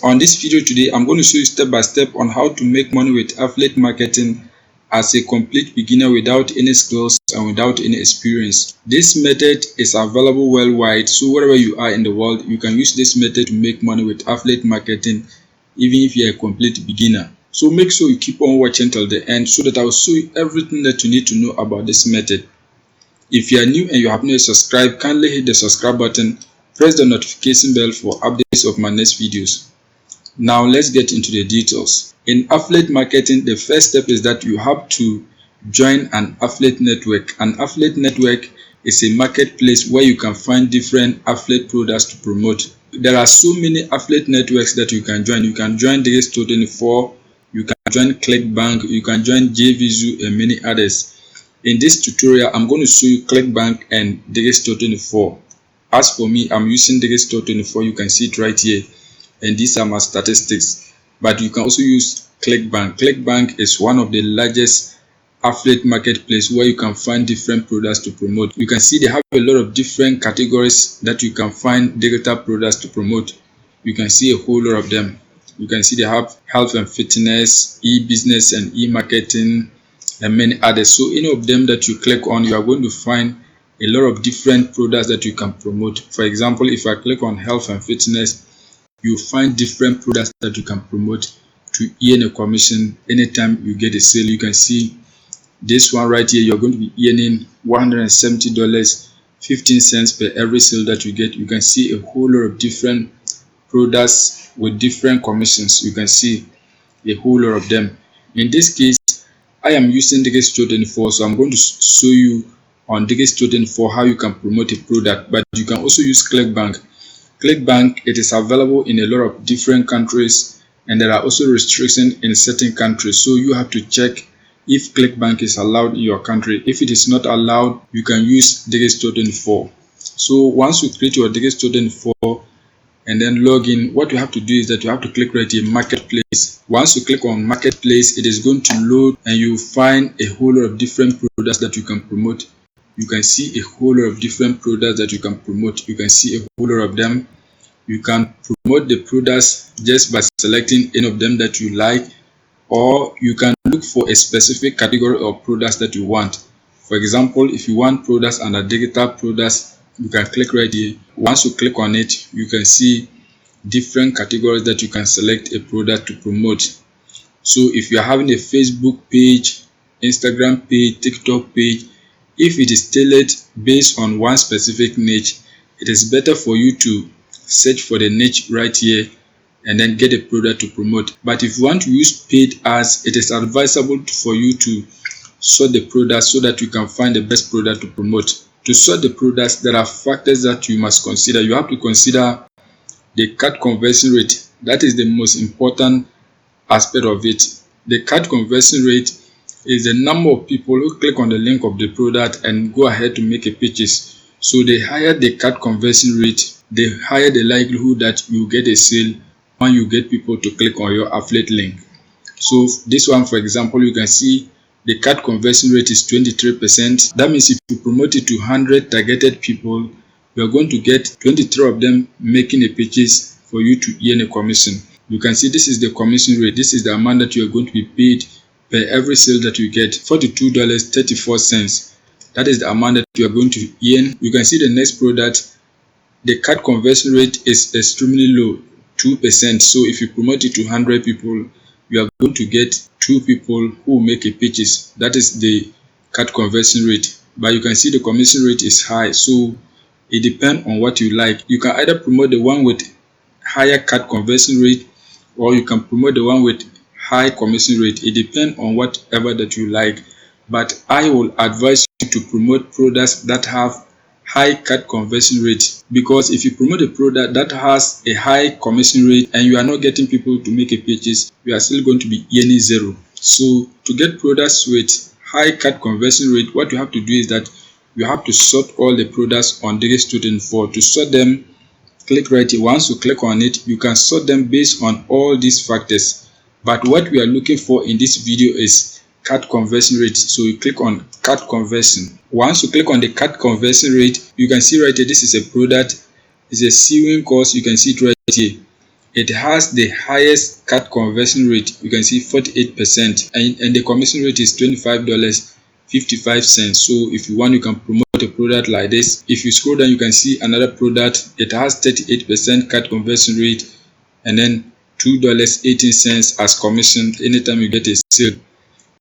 On this video today, I'm going to show you step by step on how to make money with affiliate marketing as a complete beginner without any skills and without any experience. This method is available worldwide, so wherever you are in the world, you can use this method to make money with affiliate marketing even if you're a complete beginner. So make sure you keep on watching till the end so that I will show you everything that you need to know about this method. If you are new and you have not subscribed, kindly hit the subscribe button, press the notification bell for updates of my next videos. Now let's get into the details. In affiliate marketing, the first step is that you have to join an affiliate network. An affiliate network is a marketplace where you can find different affiliate products to promote. There are so many affiliate networks that you can join. You can join Digis24, you can join Clickbank, you can join JVZoo and many others. In this tutorial, I'm going to show you Clickbank and Digis24. As for me, I'm using Digis24. You can see it right here. And these are my statistics, but you can also use Clickbank. Clickbank is one of the largest affiliate marketplace where you can find different products to promote. You can see they have a lot of different categories that you can find digital products to promote. You can see a whole lot of them. You can see they have health and fitness, e-business and e-marketing and many others. So any of them that you click on, you are going to find a lot of different products that you can promote. For example, if I click on health and fitness, you find different products that you can promote to earn a commission anytime you get a sale. You can see this one right here, you're going to be earning $170, 15 cents per every sale that you get. You can see a whole lot of different products with different commissions. You can see a whole lot of them. In this case, I am using Digis24, so I'm going to show you on Digis24 how you can promote a product, but you can also use Clickbank. Clickbank, it is available in a lot of different countries, and there are also restrictions in certain countries, so you have to check if Clickbank is allowed in your country. If it is not allowed, you can use Digis24. So once you create your Digis24 and then log in, what you have to do is that you have to click right here, marketplace. Once you click on marketplace, it is going to load and you find a whole lot of different products that you can promote. You can see a whole lot of different products that you can promote. You can see a whole lot of them. You can promote the products just by selecting any of them that you like, or you can look for a specific category of products that you want. For example, if you want products under digital products, you can click right here. Once you click on it, you can see different categories that you can select a product to promote. So if you are having a Facebook page, Instagram page, TikTok page, if it is tailored based on one specific niche, it is better for you to search for the niche right here and then get a product to promote. But if you want to use paid ads, it is advisable for you to sort the products so that you can find the best product to promote. To sort the products, there are factors that you must consider. You have to consider the CAC conversion rate. That is the most important aspect of it. The CAC conversion rate is the number of people who click on the link of the product and go ahead to make a purchase. So the higher the CAC conversion rate, the higher the likelihood that you get a sale when you get people to click on your affiliate link. So this one, for example, you can see the CAC conversion rate is 23%. That means if you promote it to 100 targeted people, you are going to get 23 of them making a purchase for you to earn a commission. You can see this is the commission rate. This is the amount that you are going to be paid per every sale that you get, $42.34. That is the amount that you are going to earn. You can see the next product, the CAC conversion rate is extremely low, 2%. So if you promote it to 100 people, you are going to get 2 people who make a purchase. That is the CAC conversion rate. But you can see the commission rate is high, so it depends on what you like. You can either promote the one with higher CAC conversion rate, or you can promote the one with high commission rate. It depends on whatever that you like, but I will advise you to promote products that have high CAC conversion rate, because if you promote a product that has a high commission rate and you are not getting people to make a purchase, you are still going to be earning zero. So to get products with high CAC conversion rate, what you have to do is that you have to sort all the products on Digis24. To sort them, click right here. Once you click on it, you can sort them based on all these factors. But what we are looking for in this video is CAC conversion rate. So you click on CAC conversion. Once you click on the CAC conversion rate, you can see right here, this is a product. It's a sewing course. You can see it right here. It has the highest cart conversion rate. You can see 48%, and the commission rate is $25.55. So if you want, you can promote a product like this. If you scroll down, you can see another product. It has 38% cart conversion rate, and then $2.18 as commission anytime you get a sale.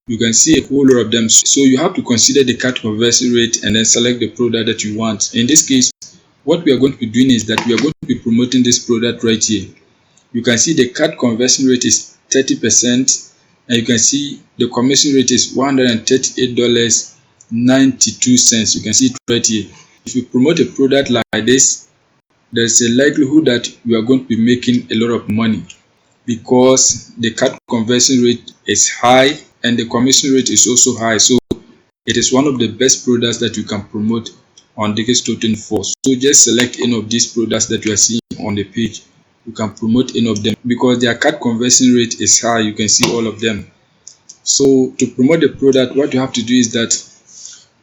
You can see a whole lot of them. So you have to consider the cart conversion rate and then select the product that you want. In this case, what we are going to be doing is that we are going to be promoting this product right here. You can see the cart conversion rate is 30%, and you can see the commission rate is $138.92. You can see it right here. If you promote a product like this, there's a likelihood that you are going to be making a lot of money, because the cart conversion rate is high and the commission rate is also high. So it is one of the best products that you can promote on Digital24. So just select any of these products that you are seeing on the page. You can promote any of them because their cart conversion rate is high. You can see all of them. So to promote the product, what you have to do is that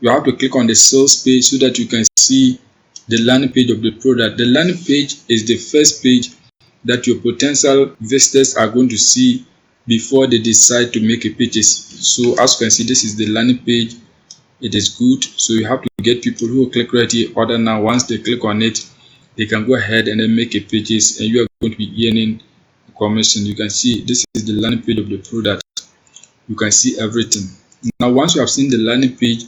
you have to click on the sales page so that you can see the landing page of the product. The landing page is the first page that your potential visitors are going to see before they decide to make a purchase. So as you can see, this is the landing page. It is good. So you have to get people who will click right here, order now. Once they click on it, they can go ahead and then make a purchase, and you are going to be earning a commission. You can see this is the landing page of the product. You can see everything. Now once you have seen the landing page,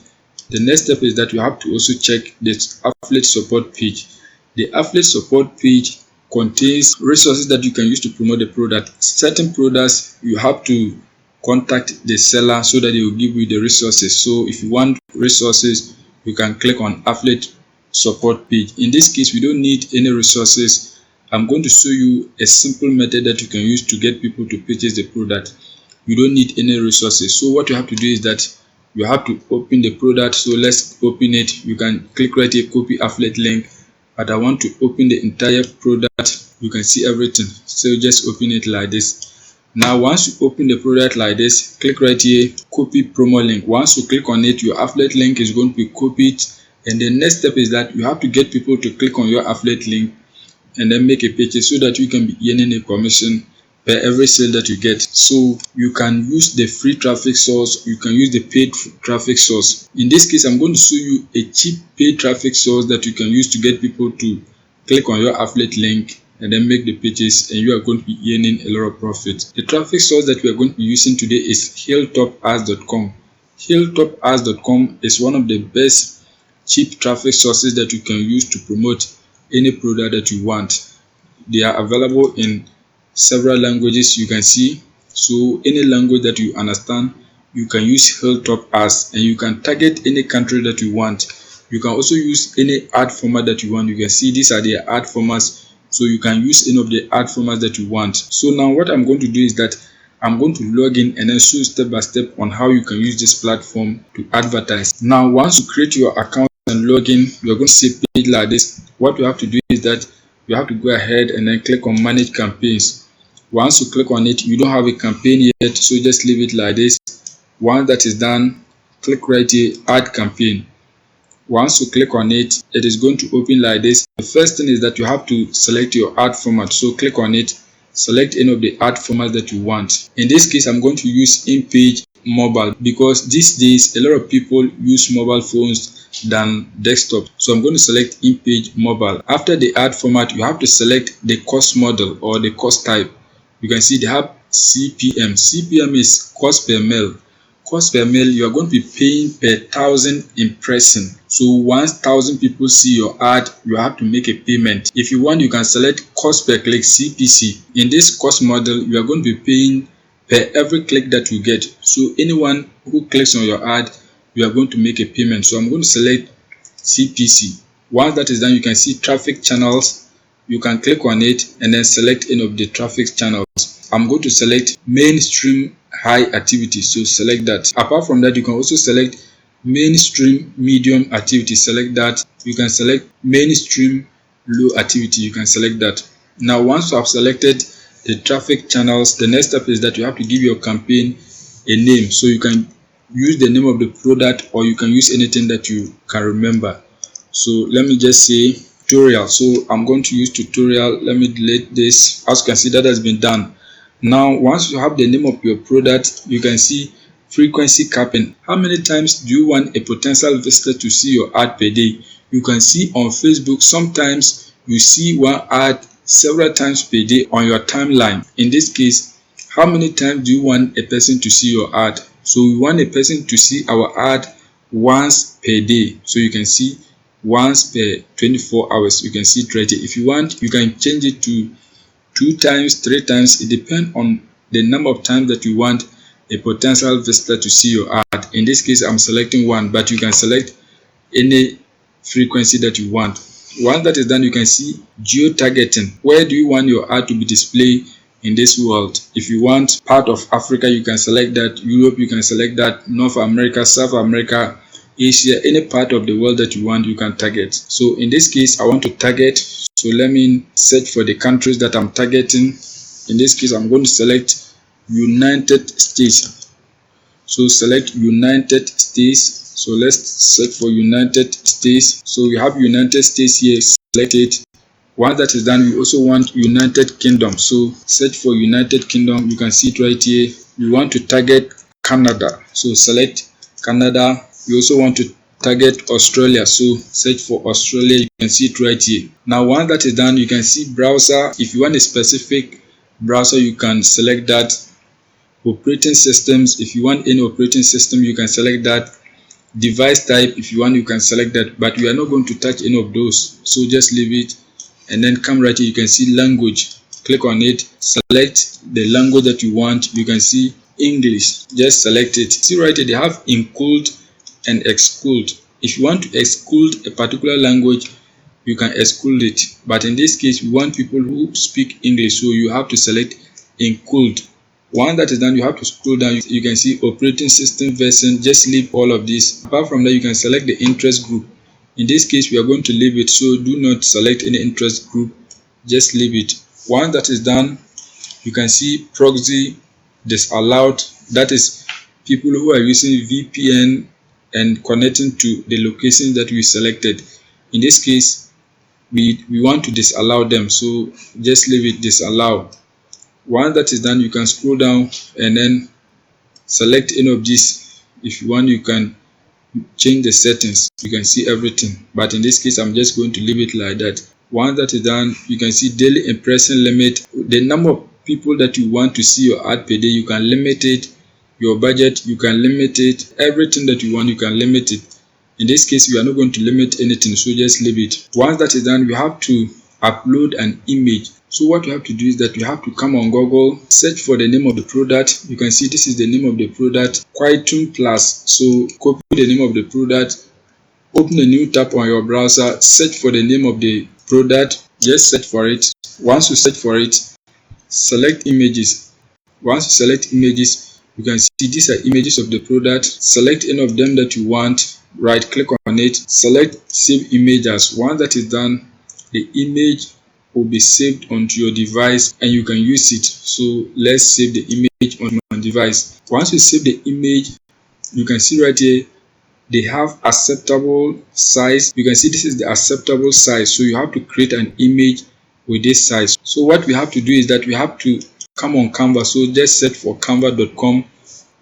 the next step is that you have to also check the affiliate support page. The affiliate support page contains resources that you can use to promote the product. Certain products you have to contact the seller so that they will give you the resources. So if you want resources, you can click on affiliate support page. In this case, we don't need any resources. I'm going to show you a simple method that you can use to get people to purchase the product. You don't need any resources. So what you have to do is that you have to open the product. So let's open it. You can click right here, copy affiliate link, but I want to open the entire product. You can see everything. So just open it like this. Now once you open the product like this, click right here, copy promo link. Once you click on it, your affiliate link is going to be copied, and the next step is that you have to get people to click on your affiliate link and then make a purchase so that you can be earning a commission per every sale that you get. So you can use the free traffic source, you can use the paid traffic source. In this case, I'm going to show you a cheap paid traffic source that you can use to get people to click on your affiliate link and then make the purchase, and you are going to be earning a lot of profit. The traffic source that we are going to be using today is hilltopads.com. Hilltopads.com is one of the best cheap traffic sources that you can use to promote any product that you want. They are available in several languages, you can see. So any language that you understand, you can use Hilltop Ads, and you can target any country that you want. You can also use any ad format that you want. You can see these are the ad formats, so you can use any of the ad formats that you want. So now what I'm going to do is that I'm going to log in and then show you step by step on how you can use this platform to advertise. Now once you create your account and log in, you're going to see a page like this. What you have to do is that you have to go ahead and then click on manage campaigns. Once you click on it, you don't have a campaign yet, so just leave it like this. Once that is done, click right here, add campaign. Once you click on it, it is going to open like this. The first thing is that you have to select your ad format. So click on it, select any of the ad formats that you want. In this case, I'm going to use in-page mobile because these days a lot of people use mobile phones than desktop. So I'm going to select in-page mobile. After the ad format, you have to select the cost model or the cost type. You can see they have CPM. CPM is cost per mail. Cost per mail, you are going to be paying per 1,000 impression. So once 1,000 people see your ad, you have to make a payment. If you want, you can select cost per click, CPC. In this cost model, you are going to be paying per every click that you get. So anyone who clicks on your ad, you are going to make a payment. So I'm going to select CPC. Once that is done, you can see traffic channels. You can click on it and then select any of the traffic channels. I'm going to select mainstream high activity, so select that. Apart from that, you can also select mainstream medium activity, select that. You can select mainstream low activity, you can select that. Now once you have selected the traffic channels, the next step is that you have to give your campaign a name. So you can use the name of the product, or you can use anything that you can remember. So let me just say tutorial. So I'm going to use tutorial. Let me delete this. As you can see, that has been done. Now once you have the name of your product, you can see frequency capping. How many times do you want a potential visitor to see your ad per day? You can see on Facebook, sometimes you see one ad several times per day on your timeline. In this case, how many times do you want a person to see your ad? So we want a person to see our ad once per day. So you can see once per 24 hours. You can see it right here. If you want, you can change it to 2 times, 3 times. It depends on the number of times that you want a potential visitor to see your ad. In this case, I'm selecting 1, but you can select any frequency that you want. Once that is done, you can see geo-targeting. Where do you want your ad to be displayed in this world? If you want part of Africa, you can select that. Europe, you can select that. North America, South America, Asia, any part of the world that you want, you can target. So in this case, I want to target. So let me search for the countries that I'm targeting. In this case, I'm going to select United States. So select United States. So let's search for United States. So we have United States here. Select it. Once that is done, we also want United Kingdom. So search for United Kingdom. You can see it right here. We want to target Canada. So select Canada. We also want to target Australia. So search for Australia. You can see it right here. Now once that is done, you can see browser. If you want a specific browser, you can select that. Operating systems, if you want any operating system, you can select that. Device type, if you want, you can select that, but we are not going to touch any of those, so just leave it. And then come right here, you can see language. Click on it, select the language that you want. You can see English, just select it. See right here, they have include and exclude. If you want to exclude a particular language, you can exclude it, but in this case we want people who speak English, so you have to select include. Once that is done, you have to scroll down. You can see operating system version. Just leave all of this. Apart from that, you can select the interest group. In this case, we are going to leave it, so do not select any interest group, just leave it. Once that is done, you can see proxy disallowed. That is people who are using VPN and connecting to the location that we selected. In this case, we want to disallow them, so just leave it disallow. Once that is done, you can scroll down and then select any of these. If you want, you can change the settings. You can see everything, but in this case I'm just going to leave it like that. Once that is done, you can see daily impression limit. The number of people that you want to see your ad per day, you can limit it. Your budget, you can limit it. Everything that you want, you can limit it. In this case, we are not going to limit anything, so just leave it. Once that is done, we have to upload an image. So what you have to do is that you have to come on Google, search for the name of the product. You can see this is the name of the product, Quietum Plus. So copy the name of the product, open a new tab on your browser, search for the name of the product, just search for it. Once you search for it, select images. Once you select images, you can see these are images of the product. Select any of them that you want, right click on it, select save image as. Once that is done, the image will be saved onto your device and you can use it. So let's save the image on my device. Once you save the image, you can see right here they have acceptable size. You can see this is the acceptable size, so you have to create an image with this size. So what we have to do is that we have to come on Canva. So just search for canva.com.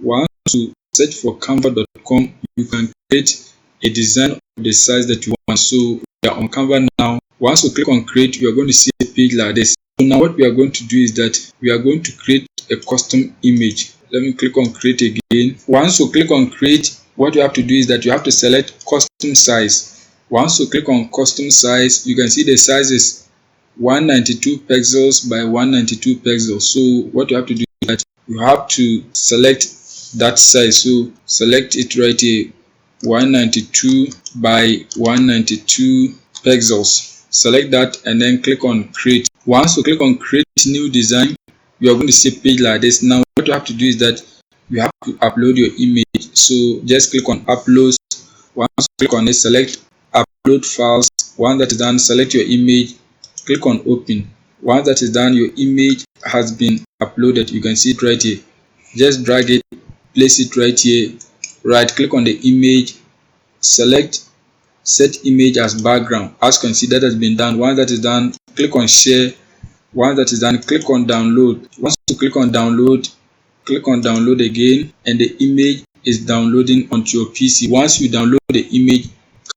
Once you search for canva.com, you can create a design of the size that you want. So we are on Canva now. Once you click on create, you are going to see a page like this. So now what we are going to do is that we are going to create a custom image. Let me click on create again. Once you click on create, what you have to do is that you have to select custom size. Once you click on custom size, you can see the size is 192 pixels by 192 pixels. So what you have to do is that you have to select that size. So select it right here, 192 by 192 pixels. Select that and then click on create. Once you click on create new design, you are going to see a page like this. Now what you have to do is that you have to upload your image. So just click on upload. Once you click on it, select upload files. Once that is done, select your image, click on open. Once that is done, your image has been uploaded. You can see it right here. Just drag it, place it right here, right click on the image, select set image as background. As you can see, that has been done. Once that is done, click on share. Once that is done, click on download. Once you click on download, click on download again, and the image is downloading onto your PC. Once you download the image,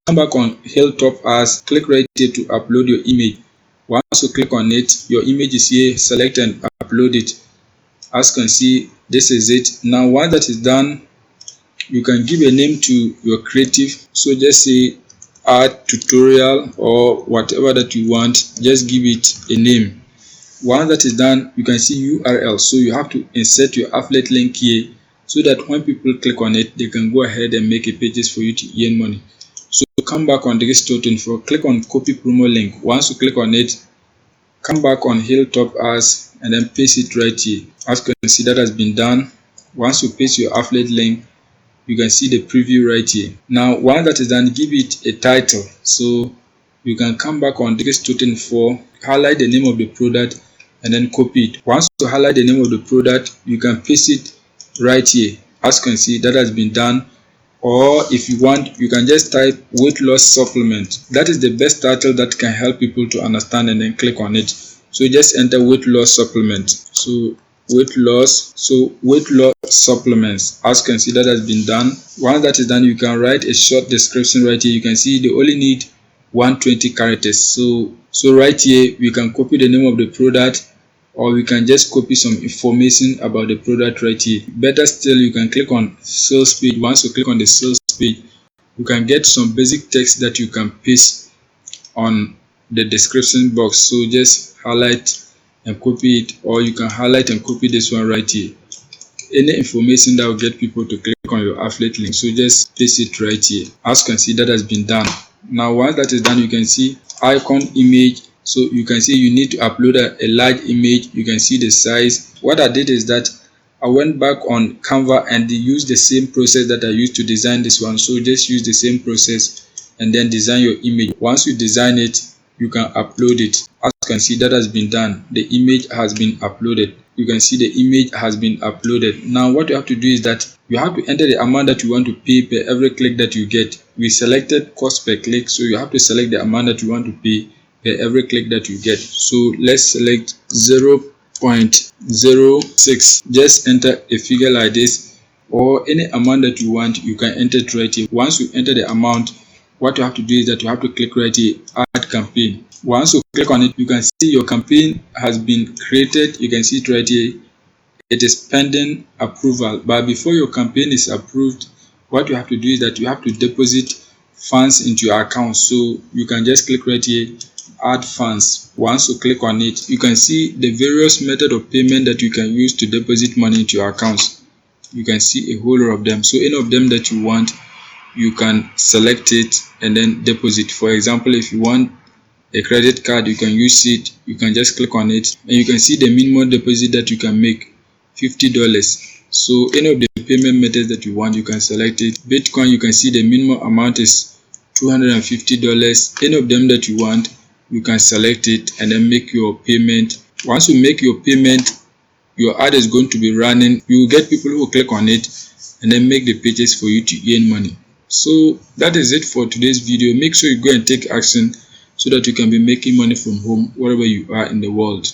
come back on Hilltop as, click right here to upload your image. Once you click on it, your image is here, select and upload it. As you can see, this is it. Now once that is done, you can give a name to your creative. So just say art tutorial or whatever that you want, just give it a name. Once that is done, you can see URL. So you have to insert your affiliate link here so that when people click on it, they can go ahead and make a pages for you to earn money. So come back on this token for, click on copy promo link. Once you click on it, come back on Hilltop as, and then paste it right here. As you can see, that has been done. Once you paste your affiliate link, you can see the preview right here. Now once that is done, give it a title. So you can come back on this token for, highlight the name of the product and then copy it. Once you highlight the name of the product, you can paste it right here. As you can see, that has been done. Or if you want, you can just type weight loss supplement. That is the best title that can help people to understand, and then click on it. So just enter weight loss supplement. So weight loss supplements. As you can see, that has been done. Once that is done, you can write a short description right here. You can see they only need 120 characters. So right here we can copy the name of the product, or we can just copy some information about the product right here. Better still, you can click on sales page. Once you click on the sales page, you can get some basic text that you can paste on the description box. So just highlight and copy it, or you can highlight and copy this one right here. Any information that will get people to click on your affiliate link, so just paste it right here. As you can see, that has been done. Now once that is done, you can see icon image. So you can see you need to upload a large image. You can see the size. What I did is that I went back on Canva and used the same process that I used to design this one. So just use the same process and then design your image. Once you design it, you can upload it. As you can see, that has been done. The image has been uploaded. You can see the image has been uploaded. Now what you have to do is that you have to enter the amount that you want to pay per every click that you get. We selected cost per click, so you have to select the amount that you want to pay per every click that you get. So let's select 0.06. just enter a figure like this, or any amount that you want, you can enter it right here. Once you enter the amount, what you have to do is that you have to click right here, add campaign. Once you click on it, you can see your campaign has been created. You can see it right here. It is pending approval. But before your campaign is approved, what you have to do is that you have to deposit funds into your account. So you can just click right here, add funds. Once you click on it, you can see the various method of payment that you can use to deposit money into your accounts. You can see a whole lot of them. So any of them that you want, you can select it and then deposit. For example, if you want a credit card, you can use it. You can just click on it and you can see the minimum deposit that you can make, $50. So any of the payment methods that you want, you can select it. Bitcoin, you can see the minimum amount is $250. Any of them that you want, you can select it and then make your payment. Once you make your payment, your ad is going to be running. You will get people who will click on it and then make the pages for you to earn money. So that is it for today's video. Make sure you go and take action so that you can be making money from home wherever you are in the world.